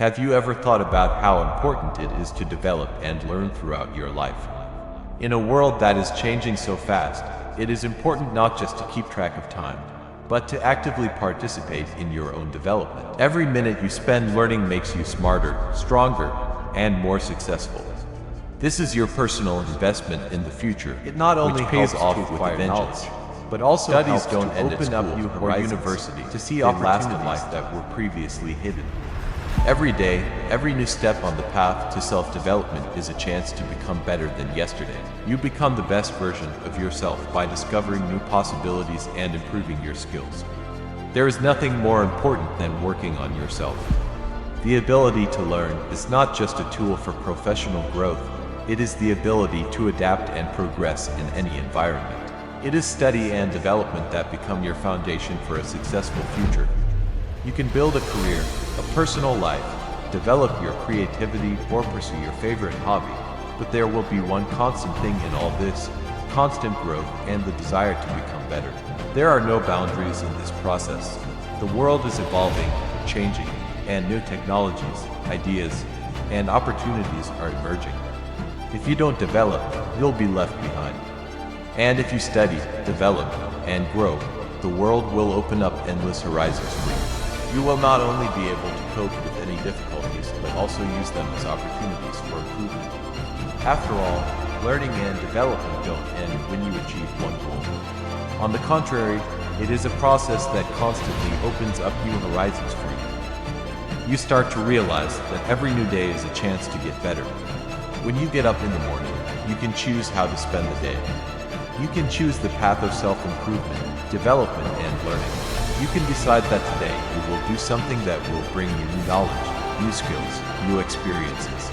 Have you ever thought about how important it is to develop and learn throughout your life? In a world that is changing so fast, it is important not just to keep track of time, but to actively participate in your own development. Every minute you spend learning makes you smarter, stronger, and more successful. This is your personal investment in the future. It not only pays off with a vengeance, but also studies don't open up you or university to see opportunities that were previously hidden. Every day, every new step on the path to self-development is a chance to become better than yesterday. You become the best version of yourself by discovering new possibilities and improving your skills. There is nothing more important than working on yourself. The ability to learn is not just a tool for professional growth, it is the ability to adapt and progress in any environment. It is study and development that become your foundation for a successful future. You can build a career, a personal life, develop your creativity, or pursue your favorite hobby, but there will be one constant thing in all this: constant growth and the desire to become better. There are no boundaries in this process. The world is evolving, changing, and new technologies, ideas, and opportunities are emerging. If you don't develop, you'll be left behind. And if you study, develop, and grow, the world will open up endless horizons for you. You will not only be able to cope with any difficulties, but also use them as opportunities for improvement. After all, learning and development don't end when you achieve one goal. On the contrary, it is a process that constantly opens up new horizons for you. You start to realize that every new day is a chance to get better. When you get up in the morning, you can choose how to spend the day. You can choose the path of self-improvement, development, and learning. You can decide that today you will do something that will bring you new knowledge, new skills, new experiences.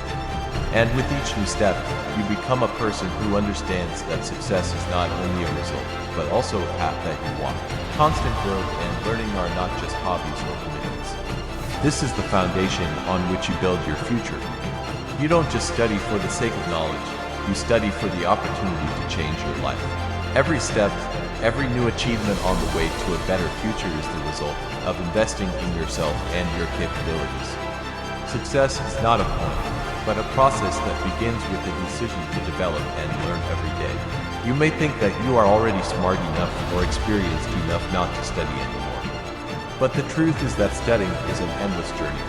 And with each new step, you become a person who understands that success is not only a result, but also a path that you walk. Constant growth and learning are not just hobbies or commitments. This is the foundation on which you build your future. You don't just study for the sake of knowledge, you study for the opportunity to change your life. Every step, every new achievement on the way to a better future is the result of investing in yourself and your capabilities. Success is not a point, but a process that begins with the decision to develop and learn every day. You may think that you are already smart enough or experienced enough not to study anymore. But the truth is that studying is an endless journey.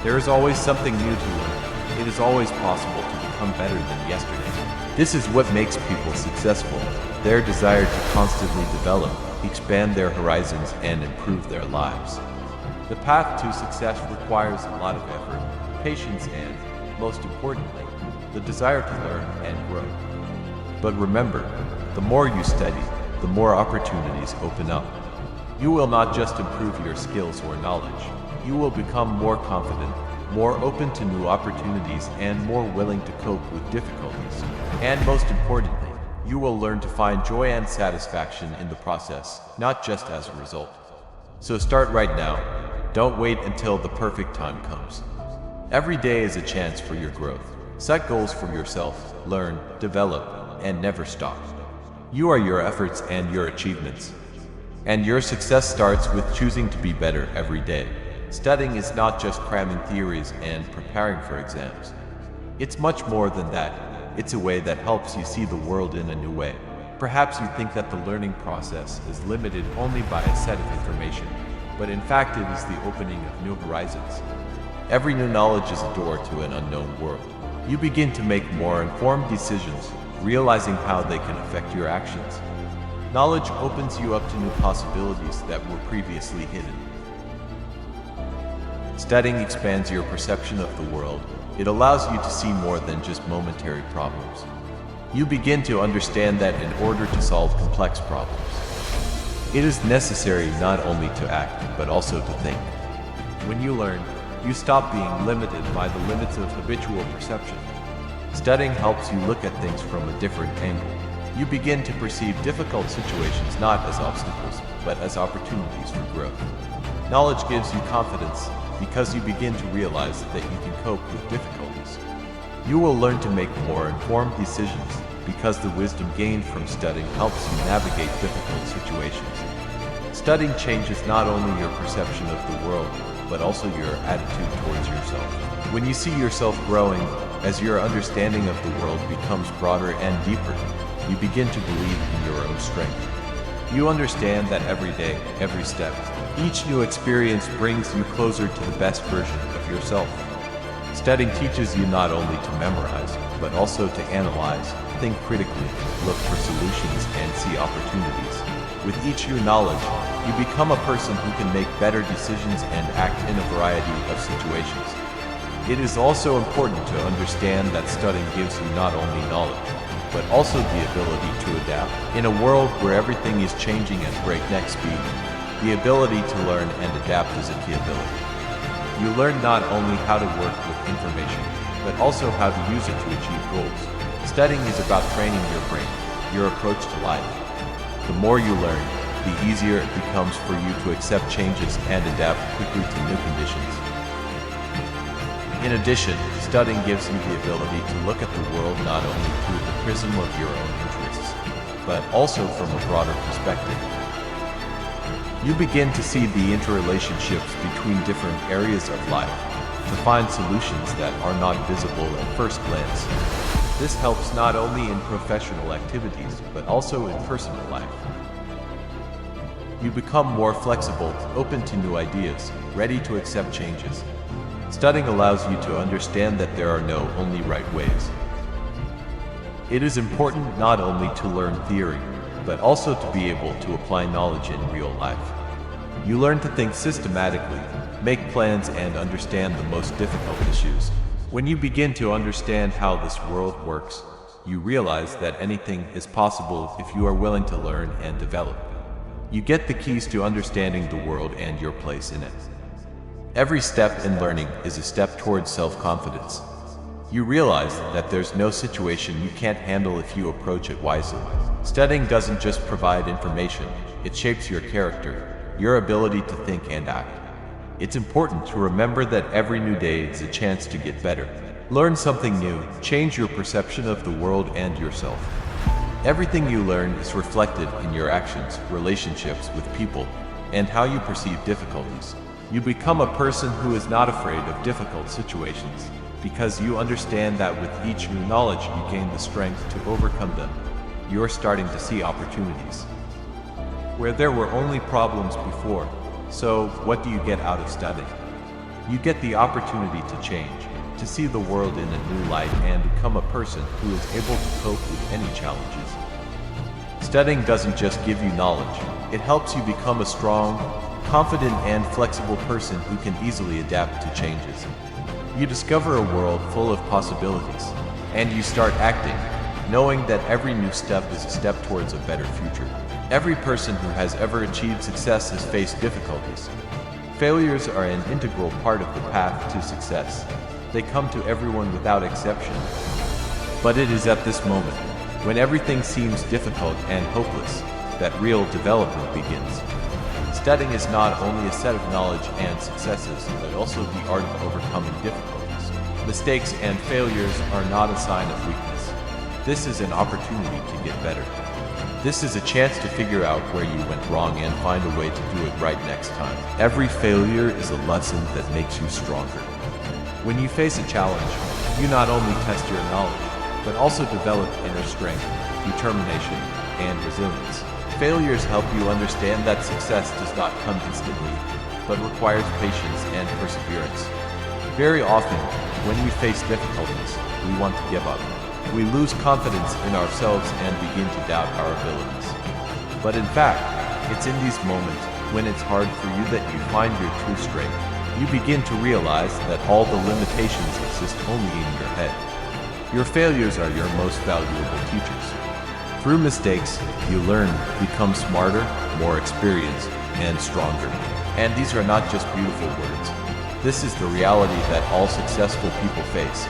There is always something new to learn. It is always possible to become better than yesterday. This is what makes people successful: their desire to constantly develop, expand their horizons, and improve their lives. The path to success requires a lot of effort, patience, and, most importantly, the desire to learn and grow. But remember, the more you study, the more opportunities open up. You will not just improve your skills or knowledge, you will become more confident, more open to new opportunities, and more willing to cope with difficulties. And most importantly, you will learn to find joy and satisfaction in the process, not just as a result. So start right now. Don't wait until the perfect time comes. Every day is a chance for your growth. Set goals for yourself, learn, develop, and never stop. You are your efforts and your achievements. And your success starts with choosing to be better every day. Studying is not just cramming theories and preparing for exams. It's much more than that. It's a way that helps you see the world in a new way. Perhaps you think that the learning process is limited only by a set of information, but in fact it is the opening of new horizons. Every new knowledge is a door to an unknown world. You begin to make more informed decisions, realizing how they can affect your actions. Knowledge opens you up to new possibilities that were previously hidden. Studying expands your perception of the world. It allows you to see more than just momentary problems. You begin to understand that in order to solve complex problems, it is necessary not only to act, but also to think. When you learn, you stop being limited by the limits of habitual perception. Studying helps you look at things from a different angle. You begin to perceive difficult situations not as obstacles, but as opportunities for growth. Knowledge gives you confidence, because you begin to realize that you can cope with difficulties. You will learn to make more informed decisions, because the wisdom gained from studying helps you navigate difficult situations. Studying changes not only your perception of the world, but also your attitude towards yourself. When you see yourself growing, as your understanding of the world becomes broader and deeper, you begin to believe in your own strength. You understand that every day, every step, each new experience brings you closer to the best version of yourself. Studying teaches you not only to memorize, but also to analyze, think critically, look for solutions, and see opportunities. With each new knowledge, you become a person who can make better decisions and act in a variety of situations. It is also important to understand that studying gives you not only knowledge, but also the ability to adapt. In a world where everything is changing at breakneck speed, the ability to learn and adapt is a key ability. You learn not only how to work with information, but also how to use it to achieve goals. Studying is about training your brain, your approach to life. The more you learn, the easier it becomes for you to accept changes and adapt quickly to new conditions. In addition, studying gives you the ability to look at the world not only through the prism of your own interests, but also from a broader perspective. You begin to see the interrelationships between different areas of life, to find solutions that are not visible at first glance. This helps not only in professional activities, but also in personal life. You become more flexible, open to new ideas, ready to accept changes. Studying allows you to understand that there are no only right ways. It is important not only to learn theory, but also to be able to apply knowledge in real life. You learn to think systematically, make plans, and understand the most difficult issues. When you begin to understand how this world works, you realize that anything is possible if you are willing to learn and develop. You get the keys to understanding the world and your place in it. Every step in learning is a step towards self-confidence. You realize that there's no situation you can't handle if you approach it wisely. Studying doesn't just provide information, it shapes your character, your ability to think and act. It's important to remember that every new day is a chance to get better. Learn something new, change your perception of the world and yourself. Everything you learn is reflected in your actions, relationships with people, and how you perceive difficulties. You become a person who is not afraid of difficult situations, because you understand that with each new knowledge you gain the strength to overcome them. You're starting to see opportunities where there were only problems before. So, what do you get out of studying? You get the opportunity to change, to see the world in a new light, and become a person who is able to cope with any challenges. Studying doesn't just give you knowledge, it helps you become a strong, confident, and flexible person who can easily adapt to changes. You discover a world full of possibilities, and you start acting, knowing that every new step is a step towards a better future. Every person who has ever achieved success has faced difficulties. Failures are an integral part of the path to success. They come to everyone without exception. But it is at this moment, when everything seems difficult and hopeless, that real development begins. Studying is not only a set of knowledge and successes, but also the art of overcoming difficulties. Mistakes and failures are not a sign of weakness. This is an opportunity to get better. This is a chance to figure out where you went wrong and find a way to do it right next time. Every failure is a lesson that makes you stronger. When you face a challenge, you not only test your knowledge, but also develop inner strength, determination, and resilience. Failures help you understand that success does not come instantly, but requires patience and perseverance. Very often, when we face difficulties, we want to give up. We lose confidence in ourselves and begin to doubt our abilities. But in fact, it's in these moments when it's hard for you that you find your true strength. You begin to realize that all the limitations exist only in your head. Your failures are your most valuable teachers. Through mistakes, you learn, become smarter, more experienced, and stronger. And these are not just beautiful words. This is the reality that all successful people face.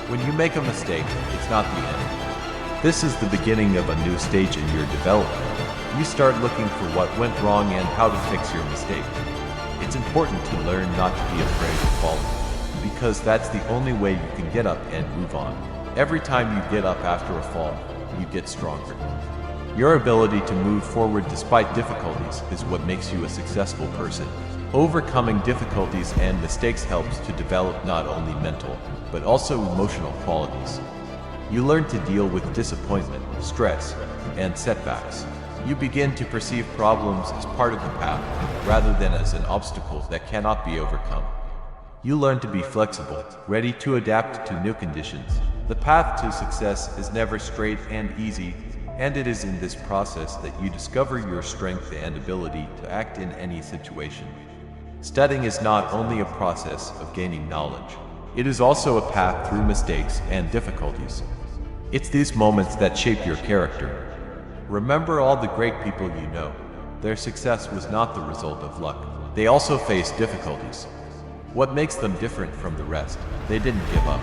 When you make a mistake, it's not the end. This is the beginning of a new stage in your development. You start looking for what went wrong and how to fix your mistake. It's important to learn not to be afraid of falling, because that's the only way you can get up and move on. Every time you get up after a fall, you get stronger. Your ability to move forward despite difficulties is what makes you a successful person. Overcoming difficulties and mistakes helps to develop not only mental, but also emotional qualities. You learn to deal with disappointment, stress, and setbacks. You begin to perceive problems as part of the path, rather than as an obstacle that cannot be overcome. You learn to be flexible, ready to adapt to new conditions. The path to success is never straight and easy, and it is in this process that you discover your strength and ability to act in any situation. Studying is not only a process of gaining knowledge, it is also a path through mistakes and difficulties. It's these moments that shape your character. Remember all the great people you know. Their success was not the result of luck. They also faced difficulties. What makes them different from the rest? They didn't give up.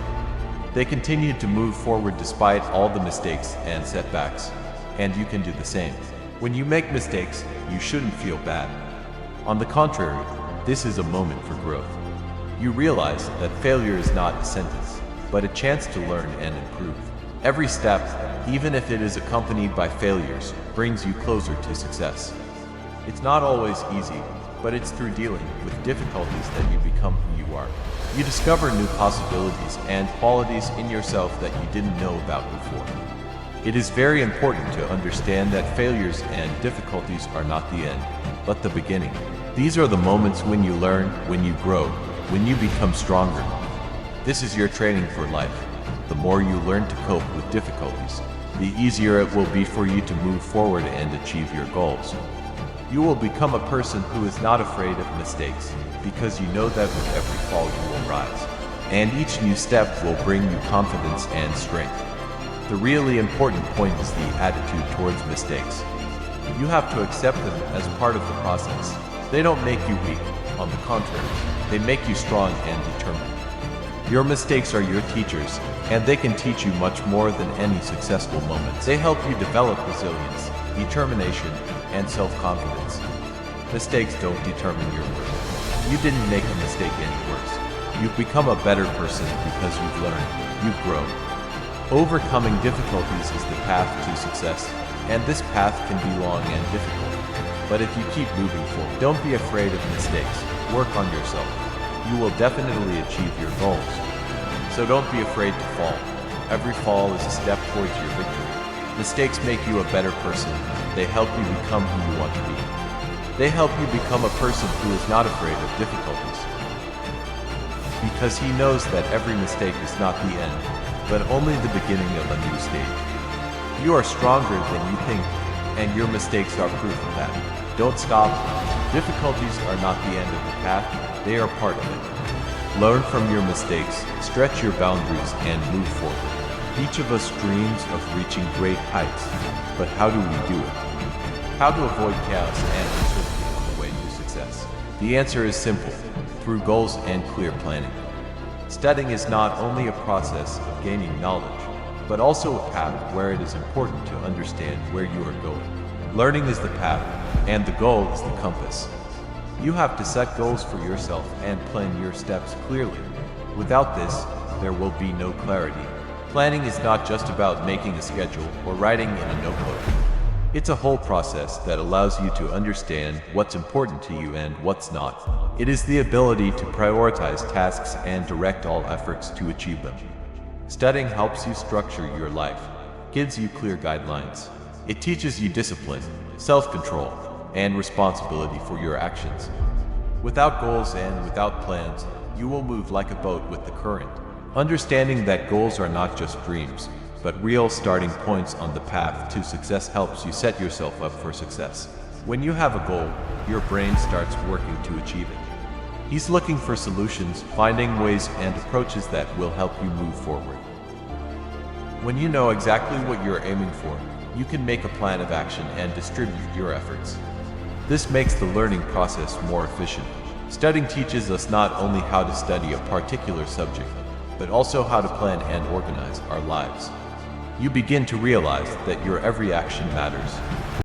They continued to move forward despite all the mistakes and setbacks. And you can do the same. When you make mistakes, you shouldn't feel bad. On the contrary, this is a moment for growth. You realize that failure is not a sentence, but a chance to learn and improve. Every step, even if it is accompanied by failures, brings you closer to success. It's not always easy, but it's through dealing with difficulties that you become who you are. You discover new possibilities and qualities in yourself that you didn't know about before. It is very important to understand that failures and difficulties are not the end, but the beginning. These are the moments when you learn, when you grow, when you become stronger. This is your training for life. The more you learn to cope with difficulties, the easier it will be for you to move forward and achieve your goals. You will become a person who is not afraid of mistakes, because you know that with every fall you will rise, and each new step will bring you confidence and strength. The really important point is the attitude towards mistakes. You have to accept them as part of the process. They don't make you weak. On the contrary, they make you strong and determined. Your mistakes are your teachers, and they can teach you much more than any successful moments. They help you develop resilience, determination, and self-confidence. Mistakes don't determine your worth. You didn't make a mistake any worse. You've become a better person because you've learned, you've grown. Overcoming difficulties is the path to success, and this path can be long and difficult. But if you keep moving forward, don't be afraid of mistakes. Work on yourself. You will definitely achieve your goals. So don't be afraid to fall. Every fall is a step towards your victory. Mistakes make you a better person. They help you become who you want to be. They help you become a person who is not afraid of difficulties. Because he knows that every mistake is not the end, but only the beginning of a new stage. You are stronger than you think, and your mistakes are proof of that. Don't stop. Difficulties are not the end of the path, they are part of it. Learn from your mistakes, stretch your boundaries, and move forward. Each of us dreams of reaching great heights, but how do we do it? How to avoid chaos and uncertainty on the way to success? The answer is simple, through goals and clear planning. Studying is not only a process of gaining knowledge, but also a path where it is important to understand where you are going. Learning is the path, and the goal is the compass. You have to set goals for yourself and plan your steps clearly. Without this, there will be no clarity. Planning is not just about making a schedule or writing in a notebook. It's a whole process that allows you to understand what's important to you and what's not. It is the ability to prioritize tasks and direct all efforts to achieve them. Studying helps you structure your life, gives you clear guidelines. It teaches you discipline, self-control, and responsibility for your actions. Without goals and without plans, you will move like a boat with the current. Understanding that goals are not just dreams, but real starting points on the path to success helps you set yourself up for success. When you have a goal, your brain starts working to achieve it. He's looking for solutions, finding ways and approaches that will help you move forward. When you know exactly what you're aiming for, you can make a plan of action and distribute your efforts. This makes the learning process more efficient. Studying teaches us not only how to study a particular subject, but also how to plan and organize our lives. You begin to realize that your every action matters.